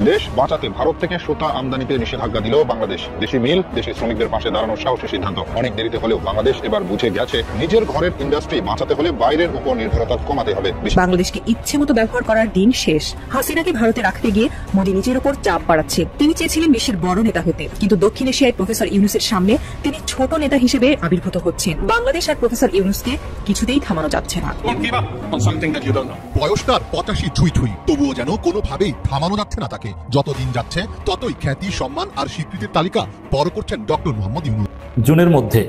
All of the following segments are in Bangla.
দেশ বাঁচাতে ভারত থেকে সুতা আমদানিতে নিষেধাজ্ঞা দিল বাংলাদেশ। দেশি মিল, দেশি শ্রমিকদের পাশে দাঁড়ানোর সাহসী সিদ্ধান্ত। অনেক দেরিতে হলেও বাংলাদেশ এবার বুঝে গেছে নিজের ঘরের ইন্ডাস্ট্রি বাঁচাতে হলে বাইরের উপর নির্ভরতা কমাতে হবে। বাংলাদেশকে ইচ্ছে মতো ব্যবহার করার দিন শেষ। হাসিনাকে ভারতে রাখতে গিয়ে মোদী নিজের উপর চাপ বাড়াচ্ছে। তিনি চেয়েছিলেন বিশ্বের বড় নেতা হতে, কিন্তু দক্ষিণ এশিয়ায় প্রফেসর ইউনূসের সামনে তিনি ছোট নেতা হিসেবে আবির্ভূত হচ্ছেন। বাংলাদেশ আর প্রফেসর ইউনূসকে কিছুতেই থামানো যাচ্ছে না। বয়স তার 85 ছুঁই ছুঁই, তবুও যেন কোনোভাবেই থামানো যাচ্ছে না তাকে। যতদিন যাচ্ছে ততই খ্যাতি, সম্মান আর স্বীকৃতির তালিকা বড় করছেন ডক্টর মোহাম্মদ ইউনূস। জুনের মধ্যে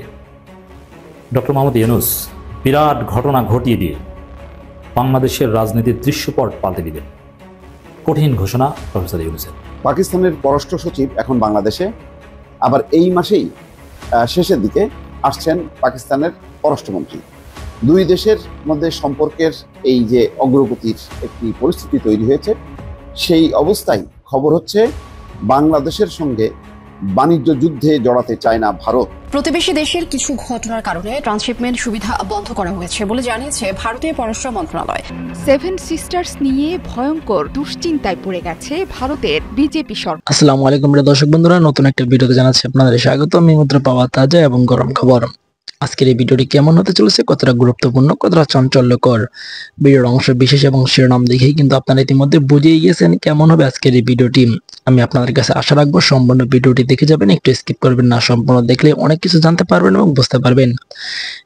ডক্টর মোহাম্মদ ইউনূস বিরাট ঘটনা ঘটিয়ে দিয়ে বাংলাদেশের রাজনীতির দৃশ্যপট পাল্টে দিলেন। কঠিন ঘোষণা প্রফেসর ইউনূসের। পাকিস্তানের পররাষ্ট্র সচিব এখন বাংলাদেশে, আবার এই মাসেই শেষের দিকে আসছেন পাকিস্তানের পররাষ্ট্রমন্ত্রী। দুই দেশের মধ্যে সম্পর্কের এই যে অগ্রগতির একটি পরিস্থিতি তৈরি হয়েছে, সেই অবস্থায় খবর হচ্ছে বাংলাদেশের সঙ্গে বাণিজ্য যুদ্ধে জড়াতে চায় না ভারত। প্রতিবেশী দেশের কিছু ঘটনার কারণে ট্রান্সশিপমেন্ট সুবিধা বন্ধ করা হয়েছে বলে জানিয়েছে ভারতীয় পররাষ্ট্র মন্ত্রণালয়। সেভেন সিস্টার্স নিয়ে ভয়ঙ্কর দুশ্চিন্তায় পড়ে গেছে ভারতের বিজেপি সরকার। আসসালামু আলাইকুম প্রিয় দর্শক বন্ধুরা, নতুন একটা ভিডিওতে জানাচ্ছি আপনাদের স্বাগত। আমি মাত্র পাওয়া তাজা এবং গরম খবর। আজকের এই ভিডিওটি কেমন হতে চলেছে, কতটা গুরুত্বপূর্ণ, কতটা চাঞ্চল্যকর, ভিডিওর অংশ বিশেষ এবং শিরোনাম দেখেই কিন্তু আপনারা ইতিমধ্যে বুঝেই গেছেন কেমন হবে আজকের এই ভিডিওটি। আমি আপনাদের কাছে আশা রাখবো সম্পূর্ণ ভিডিওটি দেখে যাবেন, একটু স্কিপ করবেন না। সম্পূর্ণ দেখলে অনেক কিছু জানতে পারবেন এবং বুঝতে পারবেন।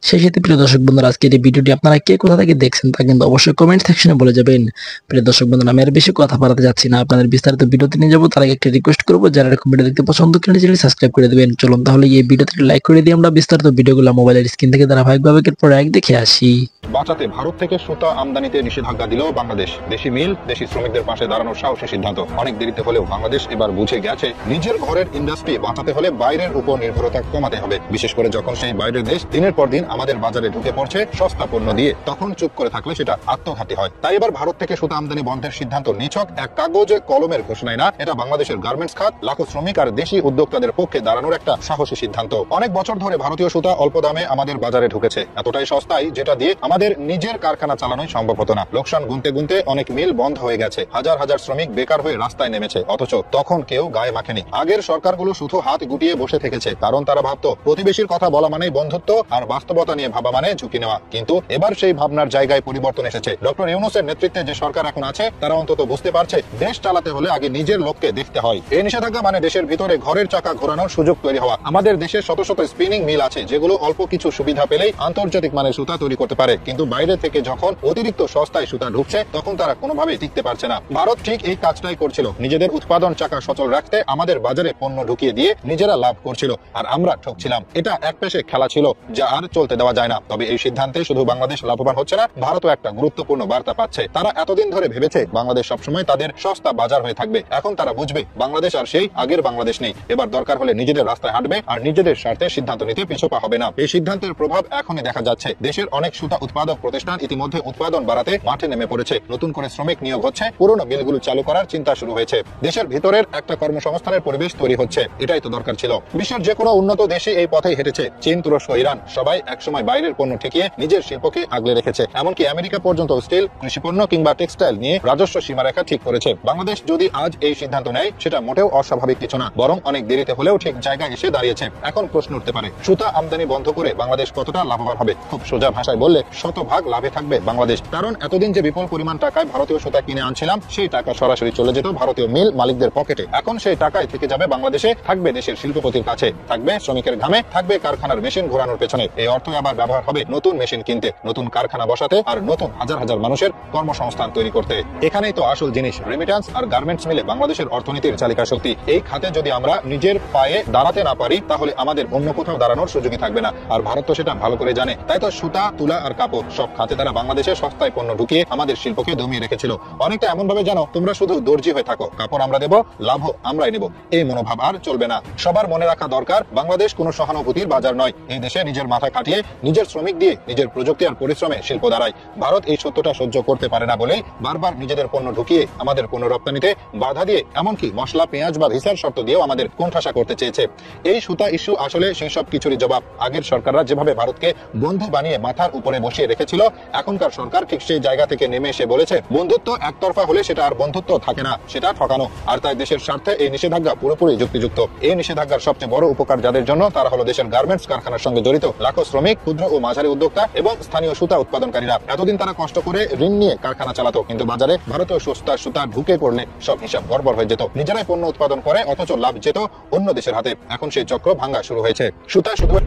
সেই সাথে প্রিয় দর্শক বন্ধুরা, আজকের এই ভিডিওটি আপনারা কে কোথা থেকে দেখছেন তা কিন্তু অবশ্যই কমেন্ট সেকশনে বলে যাবেন। প্রিয় দর্শক বন্ধুরা, আমি আর বেশি কথা বাড়াতে যাচ্ছি না, আপনাদের বিস্তারিত ভিডিওতে নিয়ে যাবো। তার আগে একটা রিকোয়েস্ট করবো, যারা এরকম ভিডিও দেখতে পছন্দ করেন চ্যানেলটি সাবস্ক্রাইব করে দেবেন। চলুন তাহলে এই ভিডিওতে লাইক করে দিয়ে আমরা বিস্তারিত ভিডিওগুলো মোবাইলের স্ক্রিন থেকে ধারাবাহিকভাবে এরপর এক দেখে আসি। বাঁচাতে ভারত থেকে সুতা আমদানিতে নিষেধাজ্ঞা দিল বাংলাদেশ। দেশি মিল, দেশি শ্রমিকদের পাশে দাঁড়ানোর সাহসী সিদ্ধান্ত। অনেক দেরিতে হলেও বাংলাদেশ এবার বুঝে গেছে নিজের ঘরের ইন্ডাস্ট্রি বাঁচাতে হলে বাইরের উপর নির্ভরতা কমাতে হবে। বিশেষ করে যখন সেই বাইরের দেশ দিনের পর দিন আমাদের বাজারে ঢুকে পড়ছে সস্তা পণ্য দিয়ে, তখন চুপ করে থাকলে সেটা আত্মঘাতী হয়। তাই এবার ভারত থেকে সুতা আমদানি বন্ধের সিদ্ধান্ত নিছক এক কাগজে কলমের ঘোষণায় না, এটা বাংলাদেশের গার্মেন্টস খাত, লাখো শ্রমিক আর দেশি উদ্যোক্তাদের পক্ষে দাঁড়ানোর একটা সাহসী সিদ্ধান্ত। অনেক বছর ধরে ভারতীয় সুতা অল্প দামে আমাদের বাজারে ঢুকেছে, এতটাই সস্তায় যেটা দিয়ে আমাদের নিজের কারখানা চালানোই সম্ভব হতো না। লোকসান গুনতে গুনতে অনেক মিল বন্ধ হয়ে গেছে, হাজার হাজার শ্রমিক বেকার হয়ে রাস্তায় নেমেছে, অথচ তখন কেউ গায়ে মাখেনি। আগের সরকারগুলো শুধু হাত গুটিয়ে বসে থেকেছে, কারণ তারা ভাবতো প্রতিবেশীর কথা বলা মানেই বন্ধুত্ব আর বাস্তবতা নিয়ে ভাবা মানে ঝুঁকি নেওয়া। কিন্তু এবার সেই ভাবনার জায়গায় পরিবর্তন এসেছে। ডক্টর ইউনূসের নেতৃত্বে যে সরকার এখন আছে তারা অন্তত বুঝতে পারছে দেশ চালাতে হলে আগে নিজের লোককে দেখতে হয়। এই নিষেধাজ্ঞা মানে দেশের ভিতরে ঘরের চাকা ঘোরানোর সুযোগ তৈরি হওয়া। আমাদের দেশে শত শত স্পিনিং মিল আছে যেগুলো অল্প কিছু সুবিধা পেলেই আন্তর্জাতিক মানের সুতা তৈরি করতে পারে, কিন্তু বাইরে থেকে যখন অতিরিক্ত সস্তায় সুতা ঢুকছে তখন তারা কোনোভাবেই টিকতে পারছে না। ভারত ঠিক এই কাজটাই করছিল, নিজেদের উৎপাদন চাকা সচল রাখতে আমাদের বাজারে পণ্য ঢুকিয়ে দিয়ে নিজেরা লাভ করছিল আর আমরা ঠকছিলাম। এটা এক পেশে খেলা ছিল যা আর চলতে দেওয়া যায় না। তবে এই সিদ্ধান্তে শুধু বাংলাদেশ লাভবান হচ্ছে না, ভারতও একটা গুরুত্বপূর্ণ বার্তা পাচ্ছে। তারা এতদিন ধরে ভেবেছে বাংলাদেশ সবসময় তাদের সস্তা বাজার হয়ে থাকবে, এখন তারা বুঝবে বাংলাদেশ আর সেই আগের বাংলাদেশ নেই। এবার দরকার হলে নিজেদের রাস্তায় হাঁটবে আর নিজেদের স্বার্থে সিদ্ধান্ত নিতে পিছপা হবে না। এই সিদ্ধান্তের প্রভাব এখনই দেখা যাচ্ছে। দেশের অনেক সুতা উৎপাদক প্রতিষ্ঠান ইতিমধ্যে উৎপাদন বাড়াতে মাঠে নেমে পড়েছে, নতুন করে শ্রমিক নিয়োগ হচ্ছে, পুরনো মিলগুলো চালু করার চিন্তা শুরু হয়েছে। দেশের ভিতরের একটা কর্মসংস্থানের পরিবেশ তৈরি হচ্ছে, এটাই তো দরকার ছিল। বিশ্বের যে কোনো উন্নত দেশে এই পথেই হেঁটেছে। চীন, তুরস্ক, ইরান সবাই একসময় বাইরের পণ্য ঠেকিয়ে নিজের শিল্পকে আগলে রেখেছে। এমনকি আমেরিকা পর্যন্ত স্টিল, কৃষিপণ্য কিংবা টেক্সটাইল নিয়ে রাজস্ব সীমারেখা ঠিক করেছে। বাংলাদেশ যদি আজ এই সিদ্ধান্ত নেয় সেটা মোটেও অস্বাভাবিক কিছু না, বরং অনেক দেরিতে হলেও ঠিক জায়গায় এসে দাঁড়িয়েছে। এখন প্রশ্ন উঠতে পারে, সুতা আমদানি বন্ধ করে বাংলাদেশ কতটা লাভবান হবে? খুব সোজা ভাষায় বললে শতভাগ লাভে থাকবে বাংলাদেশ। কারণ এতদিন যে বিপুল পরিমাণ টাকায় ভারতীয় সুতা কিনে আনছিলাম সেই টাকা সরাসরি চলে যেত ভারতীয় মিল মালিকদের পকেটে। এখন সেই টাকায় থেকে যাবে বাংলাদেশে, থাকবে দেশের শিল্পপতির কাছে, থাকবে শ্রমিকের ঘামে, থাকবে কারখানার মেশিন ঘোরানোর পেছনে। এই অর্থ আবার ব্যবহার হবে নতুন মেশিন কিনতে, নতুন কারখানা বসাতে আর নতুন হাজার হাজার মানুষের কর্মসংস্থান তৈরি করতে। এখানেই তো আসল জিনিস, রেমিট্যান্স আর গার্মেন্টস মিলে বাংলাদেশের অর্থনীতির চালিকা শক্তি। এই খাতে যদি আমরা নিজের পায়ে দাঁড়াতে না পারি তাহলে আমাদের অন্য কোথাও দাঁড়ানোর সুযোগই থাকবে না, আর ভারত তো সেটা ভালো করে জানে। তাই তো সুতা, তুলা আর কাপড় সব খাতে তারা বাংলাদেশে সস্তায় পণ্য ঢুকিয়ে আমাদের শিল্পকে দমিয়ে রেখেছিল। অনেকটা এমন ভাবে জানো তোমরা শুধু দর্জি হয়ে থাকো, কাপড় আমরা দেবো, লাভ আমরাই নেব, এই মনোভাব আর চলবে না। সবার মনে রাখা দরকার, বাংলাদেশ কোনো সহানুভূতির বাজার নয়। এই দেশে নিজের মাথা কাটিয়ে, নিজের শ্রমিক দিয়ে, নিজের প্রযুক্তি আর পরিশ্রমে শিল্প দাঁড়ায়। ভারত এই সত্যটা সহ্য করতে পারে না বলেই বারবার নিজেদের পণ্য ঢুকিয়ে আমাদের পণ্য রপ্তানিতে বাধা দিয়ে, এমনকি মশলা, পেঁয়াজ বা ভিসার শর্ত দিয়েও আমাদের কোণঠাসা করতে চেয়েছে। এই সুতা ইস্যু আসলে সেই সব কিছুরই জবাব। আগের সরকাররা যেভাবে ভারতকে বন্ধু বানিয়ে মাথার উপরে বসিয়ে রেখেছিল, এখনকার সরকার ঠিক সেই জায়গা থেকে নেমে এসে বলেছে বন্ধুত্ব একতরফা হলে সেটা আর বন্ধুত্ব থাকে না, সেটা ঠকানো। আর আর তাই দেশের স্বার্থে এই নিষেধাজ্ঞা পুরোপুরি যুক্তিযুক্ত। এই নিষেধাজ্ঞার সবচেয়ে বড় উপকার যাদের জন্য, তারা হলো দেশের গার্মেন্টস কারখানার সঙ্গে জড়িত লাখো শ্রমিক, ক্ষুদ্র ও মাঝারি উদ্যোক্তা এবং স্থানীয় সুতা উৎপাদনকারীরা। এতদিন তারা কষ্ট করে ঋণ নিয়ে কারখানা চালাতো, কিন্তু বাজারে ভারতীয় সস্তা সুতা ঢুকে পড়লে সব হিসাব গড়বড় হয়ে যেত। নিজেরাই পণ্য উৎপাদন করে অথচ লাভ যেত অন্য দেশের হাতে। এখন সেই চক্র ভাঙা শুরু হয়েছে। সুতা শুধু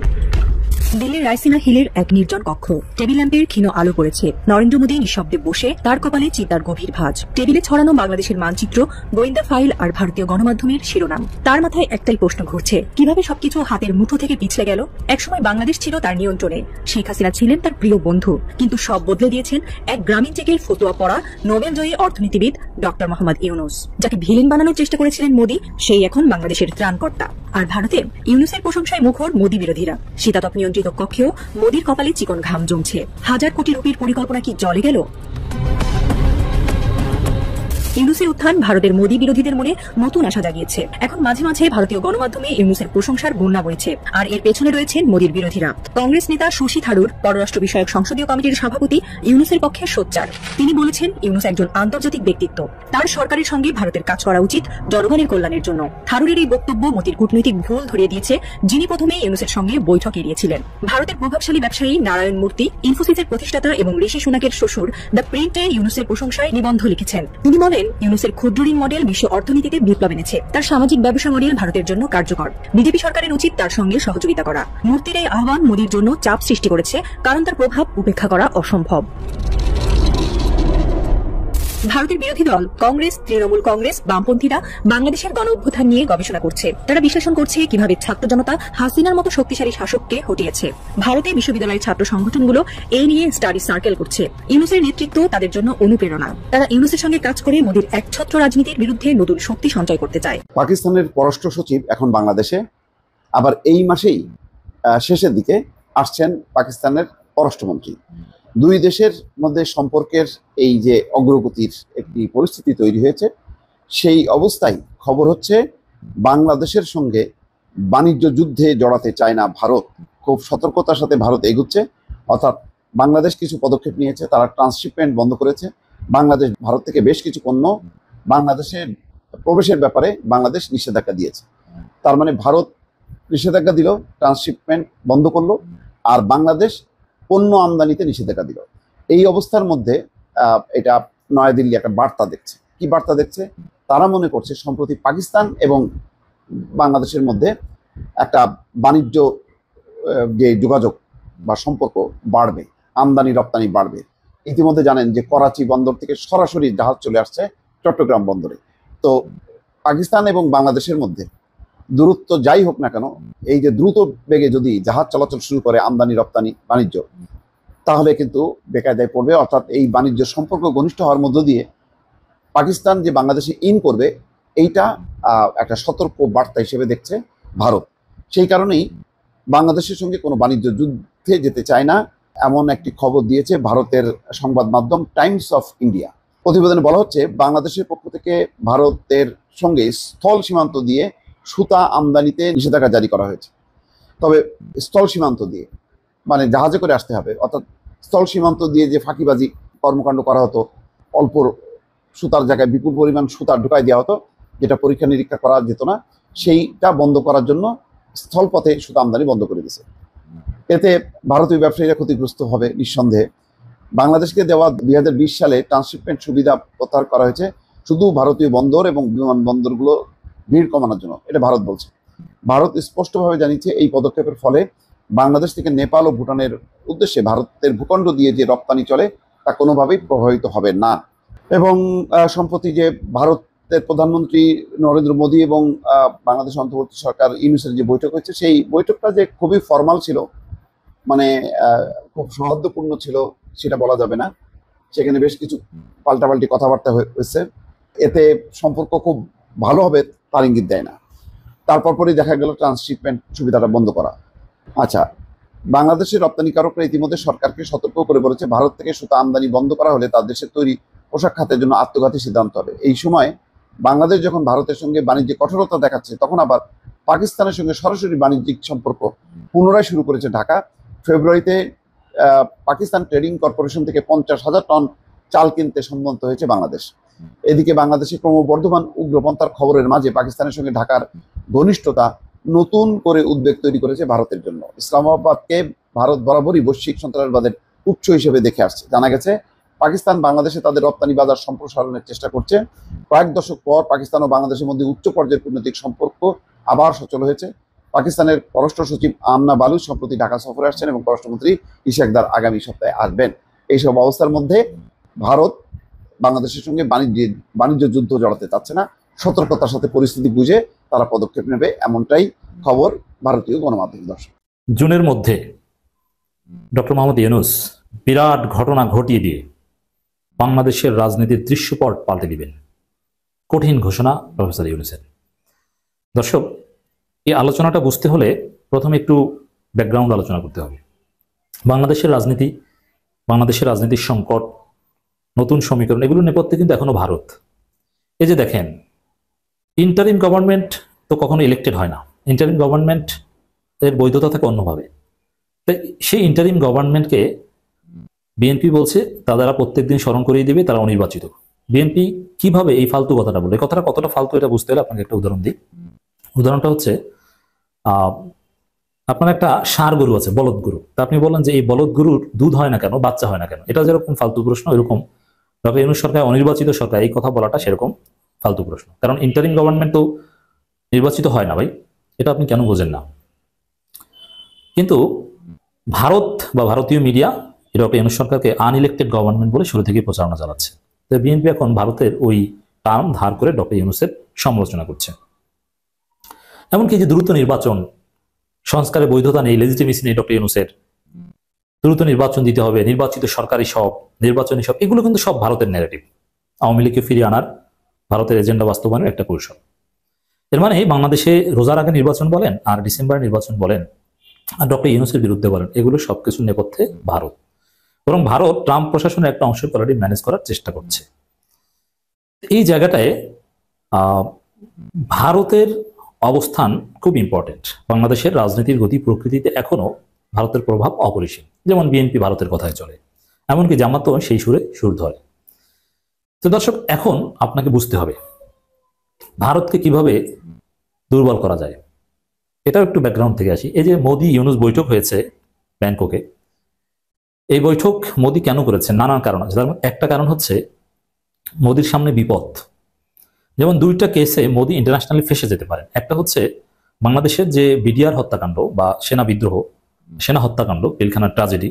দিল্লির রায়সিনা হিলের এক নির্জন কক্ষ, টেবিল ল্যাম্পের ক্ষীণ আলো পড়েছে। নরেন্দ্র মোদী নিঃশব্দে বসে, তার কপালে চিন্তার গভীর ভাঁজ। টেবিলে ছড়ানো বাংলাদেশের মানচিত্র, গোয়েন্দা ফাইল আর ভারতীয় গণমাধ্যমের শিরোনাম। তার মাথায় একটাই প্রশ্ন ঘুরছে, কিভাবে সবকিছু হাতের মুঠো থেকে পিছলে গেল? একসময় বাংলাদেশ ছিল তার নিয়ন্ত্রণে, শেখ হাসিনা ছিলেন তার প্রিয় বন্ধু, কিন্তু সব বদলে দিয়েছেন এক গ্রামীণ চেকের ফতুয়া পড়া নোবেলজয়ী অর্থনীতিবিদ ডক্টর মোহাম্মদ ইউনূস। যাকে ভিলেন বানানোর চেষ্টা করেছিলেন মোদী, সেই এখন বাংলাদেশের ত্রাণকর্তা। আর ভারতে ইউনূসের প্রশংসায় মুখর মোদী বিরোধীরা। শীতাতপ নিয়ন্ত্রিত কক্ষেও মোদীর কপালে চিকন ঘাম জমছে। হাজার কোটি রুপির পরিকল্পনা কি জলে গেল? ইউনূসের উত্থান ভারতের মোদী বিরোধীদের মনে নতুন আশা জাগিয়েছে। এখন মাঝে মাঝে ভারতীয় গণমাধ্যমে ইউনূসের প্রশংসার বন্যা বইছে, আর এর পেছনে রয়েছেন মোদীর বিরোধীরা। কংগ্রেস নেতা শশী থারুর পররাষ্ট্র বিষয়ক সংসদীয় কমিটির সভাপতি ইউনূসের পক্ষে সোচ্চার। তিনি বলেছেন, ইউনূস একজন আন্তর্জাতিক ব্যক্তিত্ব, তার সরকারের সঙ্গে ভারতের কাজ করা উচিত জনগণের কল্যাণের জন্য। থারুরের এই বক্তব্য মোদীর কূটনৈতিক ভুল ধরিয়ে দিয়েছে, যিনি প্রথমে ইউনূসের সঙ্গে বৈঠক এড়িয়েছিলেন। ভারতের প্রভাবশালী ব্যবসায়ী নারায়ণ মূর্তি, ইনফোসিসের প্রতিষ্ঠাতা এবং ঋষি সুনাকের শ্বশুর, দ্য প্রিন্টে ইউনূসের প্রশংসায় নিবন্ধ লিখেছেন। তিনি বলেন, ইউনূসের ক্ষুদ্র ঋণ মডেল বিশ্ব অর্থনীতিতে বিপ্লব এনেছে। তার সামাজিক ব্যবসা মডেল ভারতের জন্য কার্যকর। বিজেপি সরকারের উচিত তার সঙ্গে সহযোগিতা করা। মূর্তির এই আহ্বান মোদীর জন্য চাপ সৃষ্টি করেছে, কারণ তার প্রভাব উপেক্ষা করা অসম্ভব। ভারতের বিরোধী দল কংগ্রেস, তৃণমূল কংগ্রেস, বামপন্থীরা বাংলাদেশের গণ অভ্যুত্থান নিয়ে গবেষণা করছে। তারা বিশ্লেষণ করছে কিভাবে ছাত্র জনতা হাসিনার মতো শক্তিশালী শাসককে হটিয়েছে। ভারতে বিশ্ববিদ্যালয়ের ছাত্র সংগঠনগুলো এই নিয়ে স্টাডি সার্কেল করছে। ইউনূসের নেতৃত্ব তাদের জন্য অনুপ্রেরণা। তারা ইউনূসের সঙ্গে কাজ করে মোদীর একছত্র রাজনীতির বিরুদ্ধে নতুন শক্তি সঞ্চয় করতে চায়। পাকিস্তানের পররাষ্ট্র সচিব এখন বাংলাদেশে, আবার এই মাসেই শেষের দিকে আসছেন পাকিস্তানের পররাষ্ট্রমন্ত্রী। দুই দেশের মধ্যে সম্পর্কের এই যে অগ্রগতির একটি পরিস্থিতি তৈরি হয়েছে, সেই অবস্থায় খবর হচ্ছে বাংলাদেশের সঙ্গে বাণিজ্য যুদ্ধে জড়াতে চায় না ভারত। খুব সতর্কতার সাথে ভারত এগুচ্ছে, অর্থাৎ বাংলাদেশ কিছু পদক্ষেপ নিয়েছে। তারা ট্রান্সশিপমেন্ট বন্ধ করেছে। বাংলাদেশ ভারত থেকে বেশ কিছু পণ্য বাংলাদেশের প্রবেশের ব্যাপারে বাংলাদেশ নিষেধাজ্ঞা দিয়েছে। তার মানে ভারত নিষেধাজ্ঞা দিল, ট্রান্সশিপমেন্ট বন্ধ করলো, আর বাংলাদেশ পণ্য আমদানিতে নিষেধাজ্ঞা দিল। এই অবস্থার মধ্যে এটা নয়াদিল্লি একটা বার্তা দেখছে। কি বার্তা দেখছে? তারা মনে করছে সম্প্রতি পাকিস্তান এবং বাংলাদেশের মধ্যে একটা বাণিজ্য যে যোগাযোগ বা সম্পর্ক বাড়বে, আমদানি রপ্তানি বাড়বে। ইতিমধ্যে জানেন যে করাচি বন্দর থেকে সরাসরি জাহাজ চলে আসছে চট্টগ্রাম বন্দরে। তো পাকিস্তান এবং বাংলাদেশের মধ্যে দূরত্ব যাই হোক না কেন, এই যে দ্রুত বেগে যদি জাহাজ চলাচল শুরু করে আমদানি রপ্তানি বাণিজ্য, তাহলে কিন্তু বেকায়দায় পড়বে। অর্থাৎ এই বাণিজ্য সম্পর্ক ঘনিষ্ঠ হওয়ার মধ্য দিয়ে পাকিস্তান যে বাংলাদেশে ইন করবে, এইটা একটা সতর্ক বার্তা হিসেবে দেখছে ভারত। সেই কারণেই বাংলাদেশের সঙ্গে কোনো বাণিজ্য যুদ্ধে যেতে চায় না, এমন একটি খবর দিয়েছে ভারতের সংবাদ মাধ্যম টাইমস অফ ইন্ডিয়া। প্রতিবেদনে বলা হচ্ছে, বাংলাদেশের পক্ষ থেকে ভারতের সঙ্গে স্থল সীমান্ত দিয়ে সুতা আমদানিতে নিষেধাজ্ঞা জারি করা হয়েছে। তবে স্থল সীমান্ত দিয়ে মানে জাহাজে করে আসতে হবে, অর্থাৎ স্থল সীমান্ত দিয়ে যে ফাঁকিবাজি কর্মকাণ্ড করা হতো, অল্প সুতার জায়গায় বিপুল পরিমাণ সুতা ঢুকাই দেওয়া হতো, যেটা পরীক্ষা নিরীক্ষা করা যেত না, সেইটা বন্ধ করার জন্য স্থলপথে সুতা আমদানি বন্ধ করে দিয়েছে। এতে ভারতীয় ব্যবসায়ীরা ক্ষতিগ্রস্ত হবে নিঃসন্দেহে। বাংলাদেশকে দেওয়া 2020 সালে ট্রান্সশিপমেন্ট সুবিধা প্রত্যাহার করা হয়েছে শুধু ভারতীয় বন্দর এবং বিমানবন্দরগুলো ভিড় কমানোর জন্য, এটা ভারত বলছে। ভারত স্পষ্টভাবে জানিয়েছে এই পদক্ষেপের ফলে বাংলাদেশ থেকে নেপাল ও ভুটানের উদ্দেশ্যে ভারতের ভূখণ্ড দিয়ে যে রপ্তানি চলে তা কোনোভাবেই প্রভাবিত হবে না। এবং সম্প্রতি যে ভারতের প্রধানমন্ত্রী নরেন্দ্র মোদী এবং বাংলাদেশ অন্তর্বর্তী সরকার ইউনূসের যে বৈঠক হয়েছে, সেই বৈঠকটা যে খুবই ফর্মাল ছিল, মানে খুব সৌহার্দ্যপূর্ণ ছিল সেটা বলা যাবে না। সেখানে বেশ কিছু পাল্টাপাল্টি কথাবার্তা হয়েছে। এতে সম্পর্ক খুব ভালো হবে তার ইঙ্গিত দেয় না। তারপর পরই দেখা গেল ট্রান্সশিপমেন্ট সুবিধাটা বন্ধ করা। আচ্ছা, বাংলাদেশের রপ্তানিকারকরা ইতিমধ্যে সরকারকে সতর্ক করে বলেছে, ভারত থেকে সুতা আমদানি বন্ধ করা হলে তার দেশের তৈরি পোশাক খাতের জন্য আত্মঘাতী সিদ্ধান্ত হবে। এই সময় বাংলাদেশ যখন ভারতের সঙ্গে বাণিজ্যিক কঠোরতা দেখাচ্ছে, তখন আবার পাকিস্তানের সঙ্গে সরাসরি বাণিজ্যিক সম্পর্ক পুনরায় শুরু করেছে ঢাকা। ফেব্রুয়ারিতে পাকিস্তান ট্রেডিং কর্পোরেশন থেকে 50,000 টন চাল কিনতে সম্মত হয়েছে বাংলাদেশ। এদিকে বাংলাদেশে ক্রমবর্ধমান উগ্রপন্থার খবরের মাঝে পাকিস্তানের সঙ্গে ঢাকার ঘনিষ্ঠতা নতুন করে উদ্বেগ তৈরি করেছে ভারতের জন্য। ইসলামাবাদকে ভারত বরাবরই বৈশ্বিক সন্ত্রাসবাদের উৎস হিসেবে দেখে আসছে। জানা গেছে পাকিস্তান বাংলাদেশে তাদের রপ্তানি বাজার সম্প্রসারণের চেষ্টা করছে। কয়েক দশক পর পাকিস্তান ও বাংলাদেশের মধ্যে উচ্চ পর্যায়ের কূটনৈতিক সম্পর্ক আবার সচল হয়েছে। পাকিস্তানের পররাষ্ট্র সচিব আমনা বালুচ সম্প্রতি ঢাকা সফরে আসছেন এবং পররাষ্ট্রমন্ত্রী ইশাকদার আগামী সপ্তাহে আসবেন। এইসব অবস্থার মধ্যে ভারত বাংলাদেশের সঙ্গে বাণিজ্য যুদ্ধ জড়াতে চাচ্ছে না, সতর্কতার সাথে পরিস্থিতি বুঝে তারা পদক্ষেপ নেবে, এমনটাই খবর ভারতীয় গণমাধ্যম। দর্শক, জুনের মধ্যে ডক্টর মোহাম্মদ ইউনূস বিরাট ঘটনা ঘটিয়ে দিয়ে বাংলাদেশের রাজনীতির দৃশ্যপট পাল্টে দিবেন, কঠিন ঘোষণা প্রফেসর ইউনূসের। দর্শক, এই আলোচনাটা বুঝতে হলে প্রথমে একটু ব্যাকগ্রাউন্ড আলোচনা করতে হবে। বাংলাদেশের রাজনীতির সংকট, নতুন সমীকরণ, এগুলোর নেপথ্যে কিন্তু এখনো ভারত। এই যে দেখেন, ইন্টারিম গভর্নমেন্ট তো কখনো ইলেক্টেড হয় না, ইন্টারিম গভর্নমেন্ট এর বৈধতা থাকে অন্যভাবে। তাই সেই ইন্টারিম গভর্নমেন্টকে বিএনপি বলছে তারা প্রত্যেকদিন স্মরণ করিয়ে দিবে তারা অনির্বাচিত। বিএনপি কিভাবে এই ফালতু কথাটা বলে, কথাটা কতটা ফালতু এটা বুঝতে হলে আপনাকে একটা উদাহরণ দিই। উদাহরণটা হচ্ছে, আপনার একটা ষাঁড় গরু আছে, বলদ গরু। তা আপনি বলেন যে এই বলদ গরুর দুধ হয় না কেন, বাচ্চা হয় না কেন? এটা যেরকম ফালতু প্রশ্ন, এরকম ডক্টর ইউনূস সরকার অনির্বাচিত সরকার এই কথা বলাটা সেরকম ফালতু প্রশ্ন। কারণ ইন্টারিম গভর্নমেন্ট তো নির্বাচিত হয় না ভাই, এটা আপনি কেন বোঝেন না? কিন্তু ভারত বা ভারতীয় মিডিয়া ডক্টর ইউনূস সরকারকে আনইলেক্টেড গভর্নমেন্ট বলে শুরু থেকে প্রচারণা চালাচ্ছে। তো বিএনপি এখন ভারতের ওই টার্ম ধার করে ডক্টর ইউনূসের সমালোচনা করছে। এমনকি যে দ্রুত নির্বাচন, সংস্কারের বৈধতা নেই, লেজিটিমেসি নেই ডক্টর ইউনূসের, দ্রুত নির্বাচন দিতে হবে, নির্বাচিত সরকারি সব, নির্বাচনী সব, এগুলো কিন্তু সব ভারতের ন্যারেটিভ, আওয়ামী লীগকে ফিরিয়ে আনার ভারতের এজেন্ডা বাস্তবায়নের একটা কৌশল। এর মানে বাংলাদেশে রোজার আগে নির্বাচন বলেন আর ডিসেম্বরে নির্বাচন বলেন আর ডক্টর ইউনূসের বিরুদ্ধে বলেন, এগুলো সবকিছুর নেপথ্যে ভারত। বরং ভারত ট্রাম্প প্রশাসনের একটা অংশ অলরেডি ম্যানেজ করার চেষ্টা করছে। এই জায়গাটায় ভারতের অবস্থান খুব ইম্পর্টেন্ট। বাংলাদেশের রাজনীতির গতি প্রকৃতিতে এখনো ভারতের প্রভাব অপরিসীম। যেমন বিএনপি ভারতের কথায় চলে, এমনকি জামাতও সেই সুরে সুর ধরে। তো দর্শক, এখন আপনাকে বুঝতে হবে ভারতকে কিভাবে দুর্বল করা যায়। এটাও একটু ব্যাকগ্রাউন্ড থেকে আসি। এই যে মোদি ইউনূস বৈঠক হয়েছে ব্যাংককে, এই বৈঠক মোদি কেন করেছেন? নানান কারণ আছে। তার একটা কারণ হচ্ছে মোদির সামনে বিপদ। যেমন দুইটা কেসে মোদি ইন্টারন্যাশনালি ফেসে যেতে পারেন। একটা হচ্ছে বাংলাদেশের যে বিডিআর হত্যাকাণ্ড বা সেনা বিদ্রোহ, সেনা হত্যাকাণ্ড, পিলখানার ট্র্যাজেডি,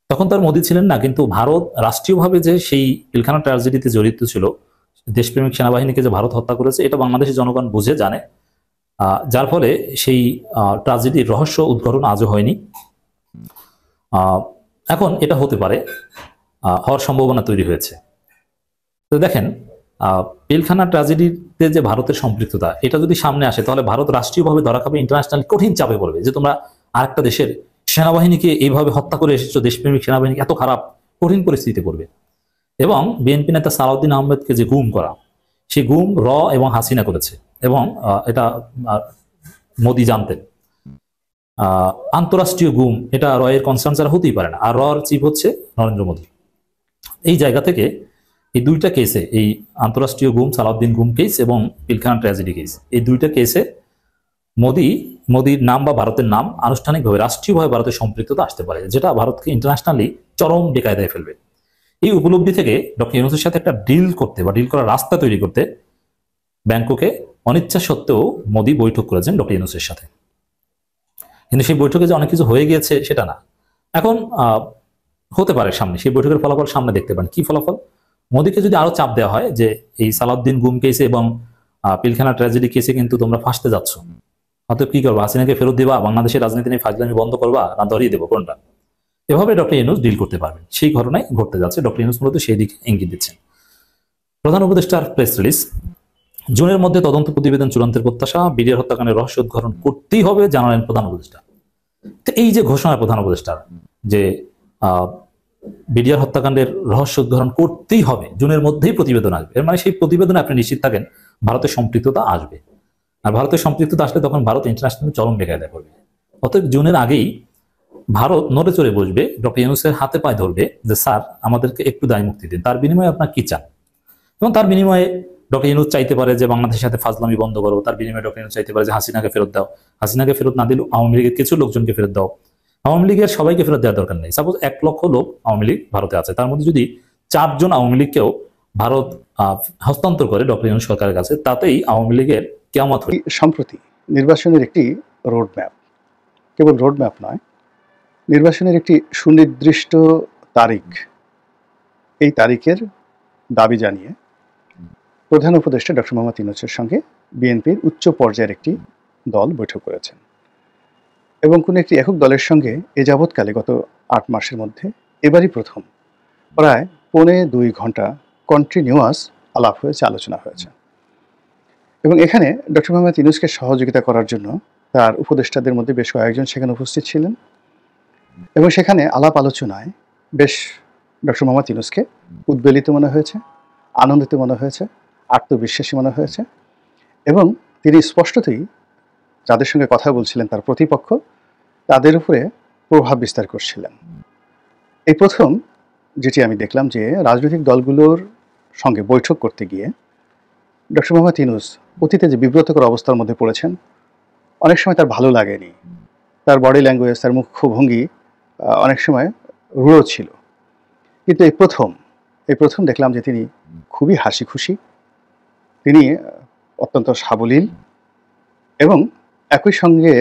তখন তার মোদি ছিলেন না, কিন্তু ভারত রাষ্ট্রীয়ভাবে যে সেই পিলখানা ট্র্যাজেডিতে জড়িত ছিল, দেশপ্রেমিক সেনাবাহিনীকে যে ভারত হত্যা করেছে, এটা বাংলাদেশের জনগণ বুঝে জানে, যার ফলে সেই ট্র্যাজেডির রহস্য উদ্ঘাটন আজও হয়নি। এখন এটা হতে পারে, হওয়ার সম্ভাবনা তৈরি হয়েছে। তো দেখেন, পিলখানা ট্র্যাজেডিতে যে ভারতের সম্পৃক্ততা, এটা যদি সামনে আসে তাহলে ভারত রাষ্ট্রীয়ভাবে ধরা খাবে, ইন্টারন্যাশনাল কঠিন চাপে পড়বে যে তোমরা আরেকটা দেশের সেনাবাহিনীকে এইভাবে হত্যা করে এসেছো, দেশপ্রেমিক সেনাবাহিনী এত খারাপ, কঠিন পরিস্থিতিতে পড়বে। এবং বিএনপি নেতা সালাউদ্দিন আহমেদকে যে গুম করা, সেই গুম র এবং হাসিনা করেছে, এবং এটা মোদি জানতেন। আন্তরাষ্ট্রীয় গুম, এটা র এর কনসার্ন ছাড়া হতেই পারে না, আর র চিফ হচ্ছে নরেন্দ্র মোদী। এই জায়গা থেকে এই দুইটা কেসে, এই আন্তরাষ্ট্রীয় গুম, সালাউদ্দিন গুম কেস এবং পিলখানা ট্র্যাজেডি কেস, এই দুইটা কেসে মোদির নাম বা ভারতের নাম আনুষ্ঠানিকভাবে রাষ্ট্রীয়ভাবে ভারতের সম্পৃক্ততা আসতে পারে, যেটা ভারতকে ইন্টারন্যাশনালি চরম বেকায়দায় ফেলবে। এই উপলব্ধি থেকে ডক্টর ইউনূসের সাথে একটা ডিল করতে বা ডিল করার রাস্তা তৈরি করতে ব্যাংককে অনিচ্ছা সত্ত্বেও মোদি বৈঠক করেছেন ডক্টর ইউনূসের সাথে। কিন্তু সেই বৈঠকে যে অনেক কিছু হয়ে গিয়েছে সেটা না। এখন হতে পারে সামনে সেই বৈঠকের ফলাফল সামনে দেখতে পান। কি ফলাফল? মোদিকে যদি আরো চাপ দেওয়া হয় যে এই সালাউদ্দিন গুম কেসে এবং পিলখানা ট্র্যাজেডি কেসে কিন্তু তোমরা ফাঁসতে যাচ্ছ, অতএব কি করবা? হাসিনাকে ফেরত দিবা, বাংলাদেশের রাজনীতি নিয়ে ফাজলামি বন্ধ করবা, না ধরিয়ে দেবো, কোনটা? এভাবে ডক্টর ইউনূস ডিল করতে পারবেন। সেই ঘটনায় ঘটতে যাচ্ছে। ডক্টর ইউনূস মূলত সেই দিকে ইঙ্গিত দিচ্ছেন। প্রধান উপদেষ্টার প্রেস রিলিজ, জুনের মধ্যে তদন্ত প্রতিবেদন চূড়ান্তের প্রত্যাশা, বিডিআর হত্যাকাণ্ডের রহস্য উদ্ঘাটন করতেই হবে জানালেন প্রধান উপদেষ্টা। তো এই যে ঘোষণা প্রধান উপদেষ্টার যে বিডিআর হত্যাকাণ্ডের রহস্য উদ্ঘাটন করতেই হবে, জুনের মধ্যেই প্রতিবেদন আসবে, এর মানে সেই প্রতিবেদনে আপনি নিশ্চিত থাকেন ভারতের সম্পৃক্ততা আসবে। আর ভারতের সম্পৃক্ততা আসলে তখন ভারত ইন্টারন্যাশনাল চরম বেকায়দায় পড়বে। অতএব জুনের আগেই ভারত নড়ে চড়ে বসবে, ডক্টর ইউনূসের হাতে পায়ে ধরবে যে স্যার আমাদেরকে একটু দায় মুক্তি দিন, তার বিনিময়ে আপনার কি চান? এবং তার বিনিময়ে ডক্টর ইউনূস চাইতে পারে যে বাংলাদেশের সাথে ফাজলামি বন্ধ করো, তার বিনিময়ে ডক্টর ইউনূস চাইতে পারে যে হাসিনাকে ফেরত দাও, হাসিনাকে ফেরত না দিলেও আওয়ামী লীগের কিছু লোকজনকে ফেরত দাও, আওয়ামী লীগের সবাইকে ফেরত দেওয়ার দরকার নেই। সাপোজ 1 লক্ষ লোক আওয়ামী লীগ ভারতে আছে, তার মধ্যে যদি 4 জন আওয়ামী লীগকেও ভারত হস্তান্তর করে ডক্টর ইউনূস সরকারের কাছে, তাতেই আওয়ামী লীগের কিয়ামত হবে। সম্প্রতি নির্বাচনের একটি রোড ম্যাপ, কেবল রোড ম্যাপ নয়, নির্বাচনের একটি সুনির্দিষ্ট তারিখ, এই তারিখের দাবি জানিয়ে প্রধান উপদেষ্টা ডক্টর মোহাম্মদ ইউনূসের সঙ্গে বিএনপির উচ্চ পর্যায়ের একটি দল বৈঠক করেছেন এবং কোনো একটি একক দলের সঙ্গে এ যাবৎকালে গত 8 মাসের মধ্যে এবারই প্রথম প্রায় 1.25 ঘন্টা কন্টিনিউয়াস আলাপ হয়েছে, আলোচনা হয়েছে। এবং এখানে ডক্টর মোহাম্মদ ইউনূসকে সহযোগিতা করার জন্য তার উপদেষ্টাদের মধ্যে বেশ কয়েকজন সেখানে উপস্থিত ছিলেন এবং সেখানে আলাপ আলোচনায় বেশ ডক্টর মোহাম্মদ ইউনূসকে উদ্বেলিত মনে হয়েছে, আনন্দিত মনে হয়েছে, আত্মবিশ্বাসী মনে হয়েছে এবং তিনি স্পষ্টতই যাদের সঙ্গে কথা বলছিলেন তার প্রতিপক্ষ, তাদের উপরে প্রভাব বিস্তার করছিলেন। এই প্রথম যেটি আমি দেখলাম যে রাজনৈতিক দলগুলোর সঙ্গে বৈঠক করতে গিয়ে ডক্টর মোহাম্মদ ইউনূস অতীতে যে বিব্রতকর অবস্থার মধ্যে পড়েছেন, অনেক সময় তার ভালো লাগেনি, তার বডি ল্যাঙ্গুয়েজ, তার মুখভঙ্গি অনেক সময় রূঢ় ছিল। কিন্তু এই প্রথম দেখলাম যে তিনি খুবই হাসি খুশি, তিনি অত্যন্ত সাবলীল এবং একই সঙ্গে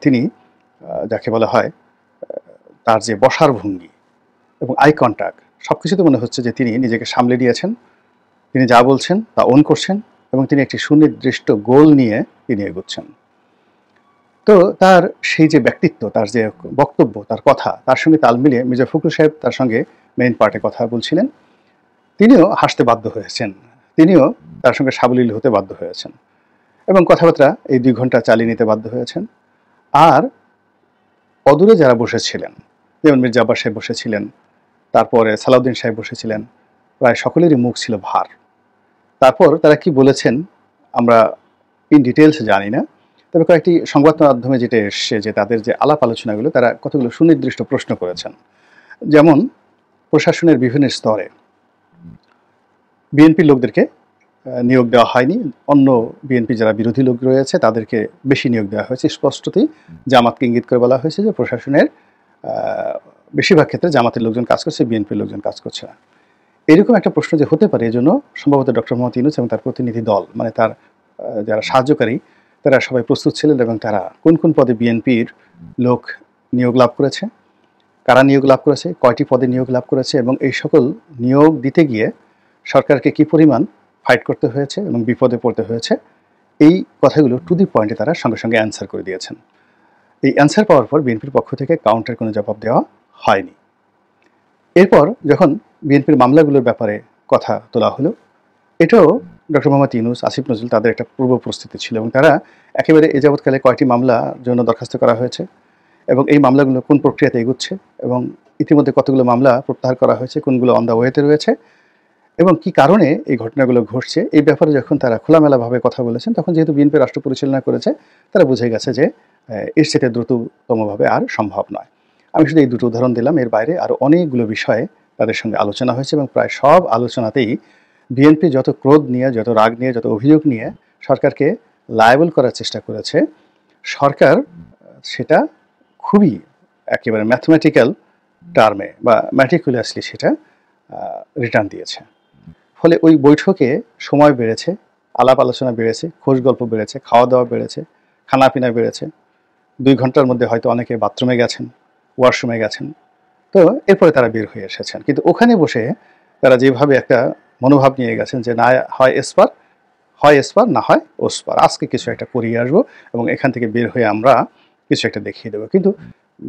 তিনি যাকে বলা হয় তার যে বসার ভঙ্গি এবং আই কন্ট্যাক্ট, সব কিছুতে মনে হচ্ছে যে তিনি নিজেকে সামলে নিয়েছেন, তিনি যা বলছেন তা অন করছেন এবং তিনি একটি সুনির্দিষ্ট গোল নিয়ে তিনি এগোচ্ছেন। তো তার সেই যে ব্যক্তিত্ব, তার যে বক্তব্য, তার কথা, তার সঙ্গে তাল মিলিয়ে মির্জা ফখরুল সাহেব তার সঙ্গে মেইন পার্টে কথা বলছিলেন, তিনিও হাসতে বাধ্য হয়েছেন, তিনিও তার সঙ্গে সাবলীল হতে বাধ্য হয়েছেন এবং কথাবার্তা এই 2 ঘন্টা চালিয়ে নিতে বাধ্য হয়েছেন। আর অদূরে যারা বসেছিলেন, যেমন মির্জা আব্বাস সাহেব বসেছিলেন, তারপরে সালাউদ্দিন সাহেব বসেছিলেন, প্রায় সকলেরই মুখ ছিল ভার। তারপর তারা কি বলেছেন আমরা ইন ডিটেলস জানি না, তবে কয়েকটি সংবাদ মাধ্যমে যেটা এসছে যে তাদের যে আলাপ আলোচনাগুলো, তারা কতগুলো সুনির্দিষ্ট প্রশ্ন করেছেন। যেমন প্রশাসনের বিভিন্ন স্তরে বিএনপির লোকদেরকে নিয়োগ দেওয়া হয়নি, অন্য বিএনপি যারা বিরোধী লোক রয়েছে তাদেরকে বেশি নিয়োগ দেওয়া হয়েছে। স্পষ্টতই জামাতকে ইঙ্গিত করে বলা হয়েছে যে প্রশাসনের বেশিরভাগ ক্ষেত্রে জামাতের লোকজন কাজ করছে, বিএনপির লোকজন কাজ করছে না। এরকম একটা প্রশ্ন যে হতে পারে, এজন্য সম্ভবত ডক্টর মোহাম্মদ ইউনূস এবং তার প্রতিনিধি দল, মানে তার যারা সাহায্যকারী, তারা সবাই প্রস্তুত ছিলেন এবং তারা কোন কোন পদে বিএনপির লোক নিয়োগ লাভ করেছে, কারা নিয়োগ লাভ করেছে, কয়টি পদে নিয়োগ লাভ করেছে এবং এই সকল নিয়োগ দিতে গিয়ে সরকারকে কি পরিমাণ ফাইট করতে হয়েছে এবং বিপদে পড়তে হয়েছে, এই কথাগুলো টু দি পয়েন্টে তারা সঙ্গে সঙ্গে অ্যান্সার করে দিয়েছেন। এই অ্যান্সার পাওয়ার পর বিএনপির পক্ষ থেকে কাউন্টার কোনো জবাব দেওয়া হয়নি। এরপর যখন বিএনপির মামলাগুলোর ব্যাপারে কথা তোলা হলো, এটাও ডক্টর মোহাম্মদ ইউনূস, আসিফ নজরুল তাদের একটা পূর্ব প্রস্তুতি ছিল এবং তারা একেবারে এ যাবৎকালে কয়টি মামলার জন্য দরখাস্ত করা হয়েছে এবং এই মামলাগুলো কোন প্রক্রিয়াতে এগুচ্ছে এবং ইতিমধ্যে কতগুলো মামলা প্রত্যাহার করা হয়েছে, কোনগুলো অন দ্য ওয়েতে রয়েছে এবং কি কারণে এই ঘটনাগুলো ঘটছে, এই ব্যাপারে যখন তারা খোলামেলাভাবে কথা বলেছেন, তখন যেহেতু বিএনপি রাষ্ট্র পরিচালনা করেছে, তারা বুঝে গেছে যে এর চেয়ে দ্রুততমভাবে আর সম্ভব নয়। আমি শুধু এই 2টো উদাহরণ দিলাম, এর বাইরে আরও অনেকগুলো বিষয়ে তাদের সঙ্গে আলোচনা হয়েছে এবং প্রায় সব আলোচনাতেই বিএনপি যত ক্রোধ নিয়ে, যত রাগ নিয়ে, যত অভিযোগ নিয়ে সরকারকে লায়াবল করার চেষ্টা করেছে, সরকার সেটা খুবই একেবারে ম্যাথমেটিক্যাল টার্মে বা ম্যাটিকুলাসলি সেটা রিটার্ন দিয়েছে। ফলে ওই বৈঠকে সময় বেড়েছে, আলাপ আলোচনা বেড়েছে, খোঁজ গল্প বেড়েছে, খাওয়া দাওয়া বেড়েছে, খানাপিনা বেড়েছে। 2 ঘন্টার মধ্যে হয়তো অনেকে বাথরুমে গেছেন, ওয়াশরুমে গেছেন, তো এরপরে তারা বের হয়ে এসেছেন। কিন্তু ওখানে বসে তারা যেভাবে একটা মনোভাব নিয়ে গেছেন যে না হয় এসপার না হয় ওসপার, আজকে কিছু একটা করিয়ে আসবো এবং এখান থেকে বের হয়ে আমরা কিছু একটা দেখিয়ে দেবো। কিন্তু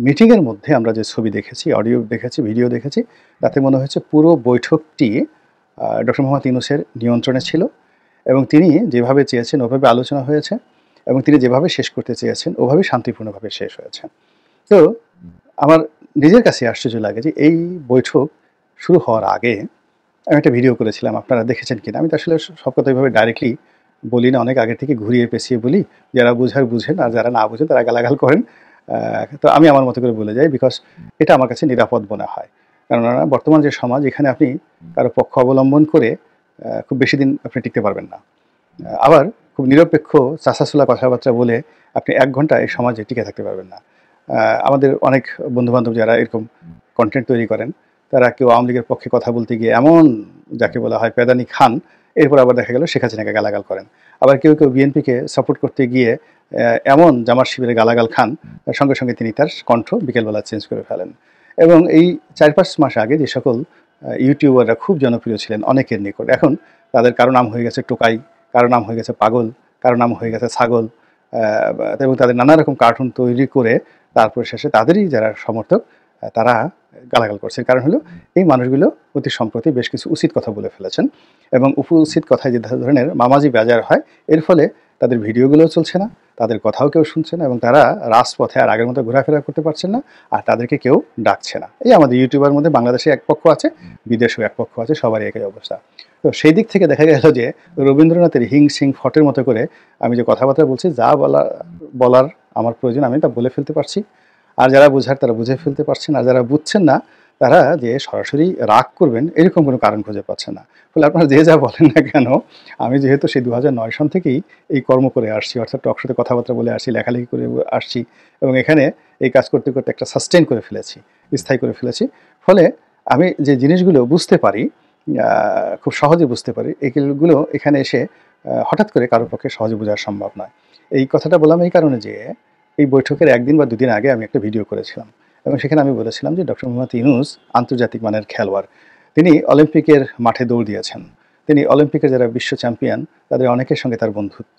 মিটিংয়ের মধ্যে আমরা যে ছবি দেখেছি, অডিও দেখেছি, ভিডিও দেখেছি, তাতে মনে হচ্ছে পুরো বৈঠকটি ডক্টর মোহাম্মদ ইউনূসের নিয়ন্ত্রণে ছিল এবং তিনি যেভাবে চেয়েছেন ওভাবে আলোচনা হয়েছে এবং তিনি যেভাবে শেষ করতে চেয়েছেন ওভাবে শান্তিপূর্ণভাবে শেষ হয়েছে। তো আমার নিজের কাছে আশ্চর্য লাগে যে এই বৈঠক শুরু হওয়ার আগে আমি একটা ভিডিও করেছিলাম, আপনারা দেখেছেন কিনা। আমি তো আসলে সব কথা এইভাবে ডাইরেক্টলি বলি না, অনেক আগে থেকে ঘুরিয়ে পেঁচিয়ে বলি, যারা বুঝার বুঝেন আর যারা না বুঝেন তারা গালাগাল করেন। তো আমি আমার মতো করে বলে যাই, বিকজ এটা আমার কাছে নিরাপদ মনে হয়। কেননা বর্তমান যে সমাজ, এখানে আপনি কারো পক্ষ অবলম্বন করে খুব বেশি দিন আপনি টিকতে পারবেন না। আবার খুব নিরপেক্ষ চাষাচুলা কথাবার্তা বলে আপনি 1 ঘন্টা এই সমাজে টিকে থাকতে পারবেন না। আমাদের অনেক বন্ধুবান্ধব যারা এরকম কন্টেন্ট তৈরি করেন, তারা কেউ আওয়ামী লীগের পক্ষে কথা বলতে গিয়ে এমন যাকে বলা হয় পেদানি খান, এরপর আবার দেখা গেল শেখ হাসিনাকে গালাগাল করেন। আবার কেউ কেউ বিএনপিকে সাপোর্ট করতে গিয়ে এমন জামাত শিবিরে গালাগাল খান, সঙ্গে সঙ্গে তিনি তার কণ্ঠ বিকেলবেলা চেঞ্জ করে ফেলেন। এবং এই 4-5 মাস আগে যে সকল ইউটিউবাররা খুব জনপ্রিয় ছিলেন অনেকের নিকট, এখন তাদের কারো নাম হয়ে গেছে টোকাই, কারো নাম হয়ে গেছে পাগল, কারো নাম হয়ে গেছে ছাগল, এবং তাদের নানা রকম কার্টুন তৈরি করে তারপর শেষে তাদেরই যারা সমর্থক তারা গালাগাল করছে। কারণ হলো এই মানুষগুলো অতি সম্প্রতি বেশ কিছু উচিত কথা বলে ফেলেছেন, এবং উচিত কথায় যে ধরনের মামাজি বাজার হয়, এর ফলে তাদের ভিডিওগুলোও চলছে না, তাদের কথাও কেউ শুনছে না, এবং তারা রাজপথে আর আগের মতো ঘোরাফেরা করতে পারছেন না, আর তাদেরকে কেউ ডাকছে না। এই আমাদের ইউটিউবার মধ্যে বাংলাদেশে এক পক্ষ আছে, বিদেশেও এক পক্ষ আছে, সবারই একই অবস্থা। তো সেই দিক থেকে দেখা গেল যে রবীন্দ্রনাথের হিং সিং ফটের মতো করে আমি যে কথাবার্তা বলছি, যা বলার আমার প্রয়োজন আমি তা বলে ফেলতে পারছি, আর যারা বোঝার তারা বুঝে ফেলতে পারছেন, আর যারা বুঝছেন না তারা যে সরাসরি রাগ করবেন এরকম কোনো কারণ খুঁজে পাচ্ছেন না। ফলে আপনারা যে যা বলেন না কেন, আমি যেহেতু সেই 2009 সন থেকেই এই কর্ম করে আসছি, অর্থাৎ টকশোতে কথাবার্তা বলে আসছি, লেখালেখি করে আসছি, এবং এখানে এই কাজ করতে করতে একটা সাস্টেইন করে ফেলেছি, স্থায়ী করে ফেলেছি। ফলে আমি যে জিনিসগুলো বুঝতে পারি, খুব সহজে বুঝতে পারি, এইগুলো এখানে এসে হঠাৎ করে কারোর পক্ষে সহজে বোঝা সম্ভব নয়। এই কথাটা বললাম এই কারণে যে এই বৈঠকের 1 দিন বা 2 দিন আগে আমি একটা ভিডিও করেছিলাম, এবং সেখানে আমি বলেছিলাম যে ডক্টর মোহাম্মদ ইউনূস আন্তর্জাতিক মানের খেলোয়াড়, তিনি অলিম্পিকের মাঠে দৌড় দিয়েছেন, তিনি অলিম্পিকের যারা বিশ্ব চ্যাম্পিয়ন তাদের অনেকের সঙ্গে তার বন্ধুত্ব,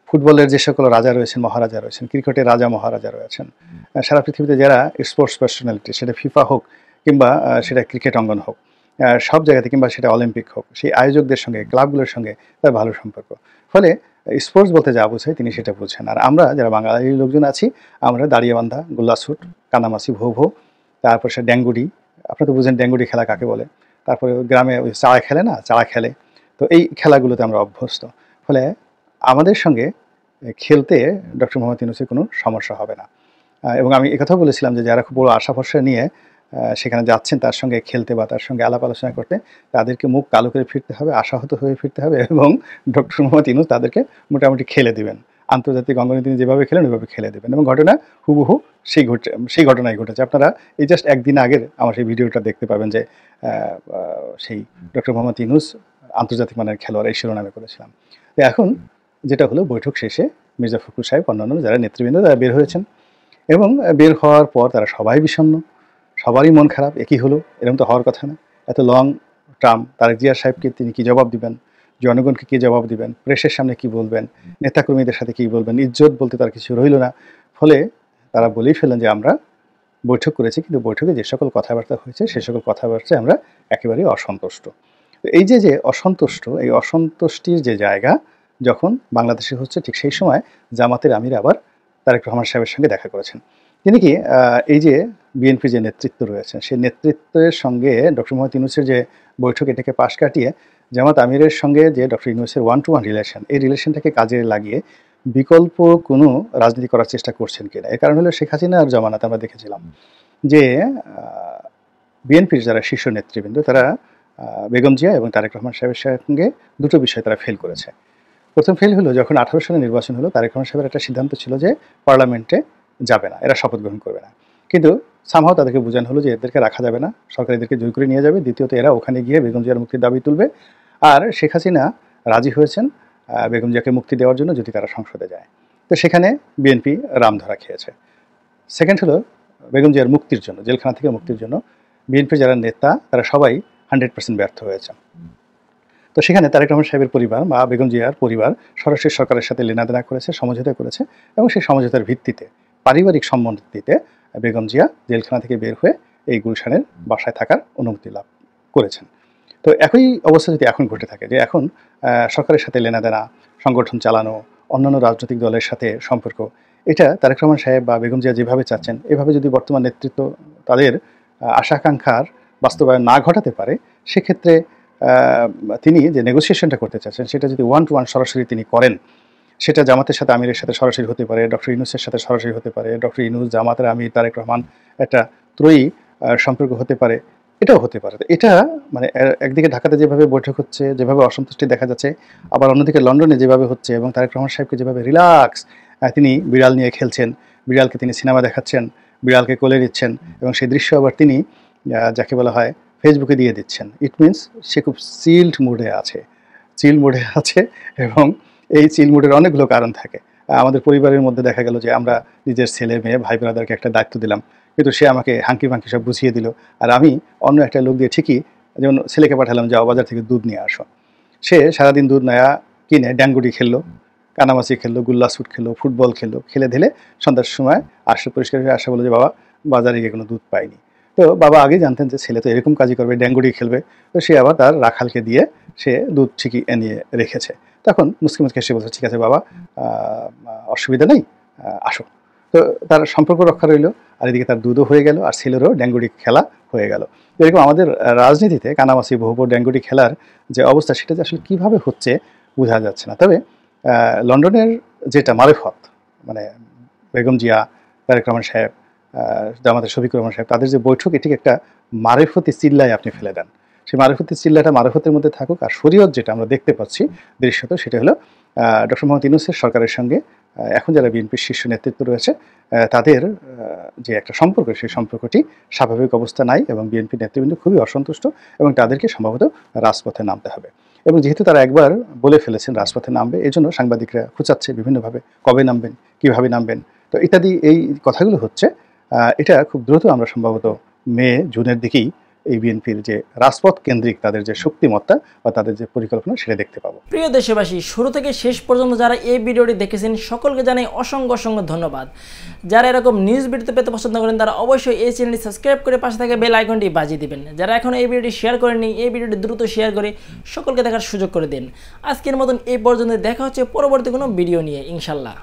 ফুটবলের যে সকল রাজা রয়েছেন, মহারাজা রয়েছেন, ক্রিকেটের রাজা মহারাজা রয়েছেন, সারা পৃথিবীতে যারা স্পোর্টস পার্সোনালিটি, সেটা ফিফা হোক কিংবা সেটা ক্রিকেট অঙ্গন হোক, সব জায়গাতে, কিংবা সেটা অলিম্পিক হোক, সেই আয়োজকদের সঙ্গে, ক্লাবগুলোর সঙ্গে তার ভালো সম্পর্ক। ফলে স্পোর্টস বলতে যা বোঝায় তিনি সেটা বুঝেন। আর আমরা যারা বাঙালি লোকজন আছি, আমরা দাঁড়িয়ে বান্ধা, গোল্লা স্যুট, কানামাসি, ভো ভো, তারপর সে ড্যাঙ্গুডি, আপনি তো বুঝেন ড্যাঙ্গুডি খেলা কাকে বলে, তারপরে গ্রামে ওই চাড়া খেলে না, চাড়া খেলে, তো এই খেলাগুলোতে আমরা অভ্যস্ত। ফলে আমাদের সঙ্গে খেলতে ডক্টর মোহাম্মদ ইউনূসের কোনো সমস্যা হবে না। এবং আমি একথাও বলেছিলাম যে যারা খুব বড় আশা ভরসা নিয়ে সেখানে যাচ্ছেন তার সঙ্গে খেলতে বা তার সঙ্গে আলাপ আলোচনা করতে, তাদেরকে মুখ কালো করে ফিরতে হবে, আশাহত হয়ে ফিরতে হবে, এবং ডক্টর মোহাম্মদ ইউনূস তাদেরকে মোটামুটি খেলে দেবেন, আন্তর্জাতিক অঙ্গনে তিনি যেভাবে খেলেন ওইভাবে খেলে দেবেন। এবং ঘটনা হুবহু সেই ঘটনাই ঘটেছে। আপনারা এই জাস্ট 1 দিন আগের আমার সেই ভিডিওটা দেখতে পাবেন যে সেই ডক্টর মোহাম্মদ ইউনূস আন্তর্জাতিক মানের খেলোয়াড়, এই শিরোনামে করেছিলাম। তো এখন যেটা হলো, বৈঠক শেষে মির্জা ফখরুল সাহেব, অন্যান্য যারা নেতৃবৃন্দ তারা বের হয়েছেন, এবং বের হওয়ার পর তারা সবাই বিষণ্ণ, সবারই মন খারাপ। একই হলো, এরকম তো হওয়ার কথা না। এত লং টার্ম তারেক জিয়া সাহেবকে তিনি কী জবাব দিবেন, জনগণকে কী জবাব দিবেন, প্রেসের সামনে কি বলবেন, নেতাকর্মীদের সাথে কী বলবেন, ইজ্জত বলতে তার কিছু রইল না। ফলে তারা বলেই ফেলেন যে আমরা বৈঠক করেছি, কিন্তু বৈঠকে যে সকল কথাবার্তা হয়েছে সে সকল কথাবার্তায় আমরা একেবারেই অসন্তুষ্ট। তো এই যে অসন্তুষ্ট, এই অসন্তুষ্টির যে জায়গা যখন বাংলাদেশে হচ্ছে, ঠিক সেই সময় জামাতের আমির আবার তারেক রহমান সাহেবের সঙ্গে দেখা করেছেন। তিনি কি এই যে বিএনপির যে নেতৃত্ব রয়েছে, সেই নেতৃত্বের সঙ্গে ডক্টর মোহাম্মদ ইউনূসের যে বৈঠক, এটাকে পাশ কাটিয়ে জামাত আমিরের সঙ্গে যে ডক্টর ইউনূসের 1-to-1 রিলেশন, এই রিলেশনটাকে কাজে লাগিয়ে বিকল্প কোনো রাজনীতি করার চেষ্টা করছেন কিনা। এর কারণ হলো শেখ হাসিনার জমানাতে আমরা দেখেছিলাম যে বিএনপির যারা শীর্ষ নেতৃবৃন্দ তারা বেগম জিয়া এবং তারেক রহমান সাহেবের সঙ্গে দুটো বিষয় তারা ফেল করেছে। প্রথম ফেল হলো যখন 18 সালে নির্বাচন হলো, তারেক রহমান সাহেবের একটা সিদ্ধান্ত ছিল যে পার্লামেন্টে যাবে না, এরা শপথ গ্রহণ করবে না, কিন্তু সামহাও তাদেরকে বোঝানো হলো যে এদেরকে রাখা যাবে না, সরকার এদেরকে জোর করে নিয়ে যাবে। দ্বিতীয়ত এরা ওখানে গিয়ে বেগম জিয়ার মুক্তির দাবি তুলবে, আর শেখ হাসিনা রাজি হয়েছেন বেগম জিয়াকে মুক্তি দেওয়ার জন্য যদি তারা সংসদে যায়। তো সেখানে বিএনপি রামধরা খেয়েছে। সেকেন্ড হলো বেগম জিয়ার মুক্তির জন্য, জেলখানা থেকে মুক্তির জন্য বিএনপির যারা নেতা তারা সবাই 100% ব্যর্থ হয়েছে। তো সেখানে তারেক রহমান সাহেবের পরিবার বা বেগম জিয়ার পরিবার সরাসরি সরকারের সাথে লেনাদেনা করেছে, সমঝোতা করেছে, এবং সেই সমঝোতার ভিত্তিতে পারিবারিক সম্মতিতে বেগম জিয়া জেলখানা থেকে বের হয়ে এই গুলশানের বাসায় থাকার অনুমতি লাভ করেছেন। তো একই অবস্থা যদি এখন ঘটে থাকে, যে এখন সরকারের সাথে লেনাদেনা, সংগঠন চালানো, অন্যান্য রাজনৈতিক দলের সাথে সম্পর্ক, এটা তারেক রহমান সাহেব বা বেগম জিয়া যেভাবে চাচ্ছেন, এভাবে যদি বর্তমান নেতৃত্ব তাদের আশা আকাঙ্ক্ষার বাস্তবায়ন না ঘটাতে পারে, সেক্ষেত্রে তিনি যে নেগোসিয়েশনটা করতে চাচ্ছেন সেটা যদি 1-to-1 সরাসরি তিনি করেন, সেটা জামাতের সাথে আমিরের সাথে সরাসরি হতে পারে, ডক্টর ইউনূসের সাথে সরাসরি হতে পারে, ডক্টর ইউনূস, জামাতের আমির, তারেক রহমান, একটা ত্রয়ী সম্পর্ক হতে পারে। এটাও হতে পারে। তো এটা মানে একদিকে ঢাকাতে যেভাবে বৈঠক হচ্ছে, যেভাবে অসন্তুষ্টি দেখা যাচ্ছে, আবার অন্যদিকে লন্ডনে যেভাবে হচ্ছে এবং তারেক রহমান সাহেবকে যেভাবে রিল্যাক্স তিনি বিড়াল নিয়ে খেলছেন, বিড়ালকে তিনি সিনেমা দেখাচ্ছেন, বিড়ালকে কোলে নিচ্ছেন এবং সেই দৃশ্য আবার তিনি যাকে বলা হয় ফেসবুকে দিয়ে দিচ্ছেন। ইট মিনস সে খুব চিল্ড মুডে আছে, এবং এই চিল মুডের অনেকগুলো কারণ থাকে। আমাদের পরিবারের মধ্যে দেখা গেল যে আমরা নিজের ছেলে মেয়ে ভাই ব্রাদারকে একটা দায়িত্ব দিলাম, কিন্তু সে আমাকে হাঙ্কি ফাঙ্কি সব বুঝিয়ে দিল, আর আমি অন্য একটা লোক দিয়ে ঠিকই, যেমন ছেলেকে পাঠালাম যাও বাজার থেকে দুধ নিয়ে আসো, সে সারাদিন দুধ নেয়া কিনে ড্যাঙ্গুডি খেললো, কানামাছি খেললো, গুল্লা স্যুট খেললো, ফুটবল খেললো, খেলে দিলে সন্ধ্যার সময় আসে পরিষ্কার হয়ে আসা বলে যে বাবা বাজারে গিয়ে কোনো দুধ পাইনি। তো বাবা আগেই জানতেন যে ছেলে তো এরকম কাজই করবে, ড্যাঙ্গুডি খেলবে, তো সে আবার তার রাখালকে দিয়ে সে দুধ ঠিকই এনে রেখেছে। তখন মুসকে এসে বলছে ঠিক আছে বাবা, অসুবিধা নেই, আসো। তো তার সম্পর্ক রক্ষা রইল, আর এদিকে তার দুধও হয়ে গেল, আর ছেলেরও ড্যাঙ্গুডি খেলা হয়ে গেল। এরকম আমাদের রাজনীতিতে কানামাছি বহুপর ড্যাঙ্গুডি খেলার যে অবস্থা, সেটা যে আসলে কীভাবে হচ্ছে বোঝা যাচ্ছে না। তবে লন্ডনের যেটা মারেফত, মানে বেগম জিয়া, তারেক রহমান সাহেব, আমাদের শফিকুর রহমান সাহেব, তাদের যে বৈঠক, এটিকে একটা মারেফতি চিল্লায় আপনি ফেলে দেন। সেই মারেফতি চিল্লাটা মারেফতের মধ্যে থাকুক। আর শরীয়ত যেটা আমরা দেখতে পাচ্ছি দৃশ্যত, সেটা হলো ডক্টর মোহাম্মদ ইউনূসের সরকারের সঙ্গে এখন যারা বিএনপির শীর্ষ নেতৃত্ব রয়েছে তাদের যে একটা সম্পর্ক, সেই সম্পর্কটি স্বাভাবিক অবস্থা নাই এবং বিএনপি নেতৃবৃন্দ খুবই অসন্তুষ্ট এবং তাদেরকে সম্ভবত রাজপথে নামতে হবে। এবং যেহেতু তারা একবার বলে ফেলেছেন রাজপথে নামবে, এই জন্য সাংবাদিকরা খুঁচাচ্ছে বিভিন্নভাবে কবে নামবেন, কীভাবে নামবেন, তো ইত্যাদি এই কথাগুলো হচ্ছে। এটা খুব দ্রুত আমরা সম্ভবত মে জুনের দিকেই এই বিএনপির যে রাজপথ কেন্দ্রিক তাদের যে শক্তিমত্তা বা তাদের যে পরিকল্পনা, সেটা দেখতে পাবো। প্রিয় দেশবাসী, শুরু থেকে শেষ পর্যন্ত যারা এই ভিডিওটি দেখেছেন সকলকে জানাই অসংখ্য অসংখ্য ধন্যবাদ। যারা এরকম নিউজ ভিডিওতে পেতে পছন্দ করেন তারা অবশ্যই এই চ্যানেলটি সাবস্ক্রাইব করে পাশে থাকা বেল আইকনটি বাজিয়ে দিবেন। যারা এখনো এই ভিডিওটি শেয়ার করেননি, এই ভিডিওটি দ্রুত শেয়ার করে সকলকে দেখার সুযোগ করে দিন। আজকের মতন এই পর্যন্ত, দেখা হচ্ছে পরবর্তী কোনো ভিডিও নিয়ে ইনশাল্লাহ।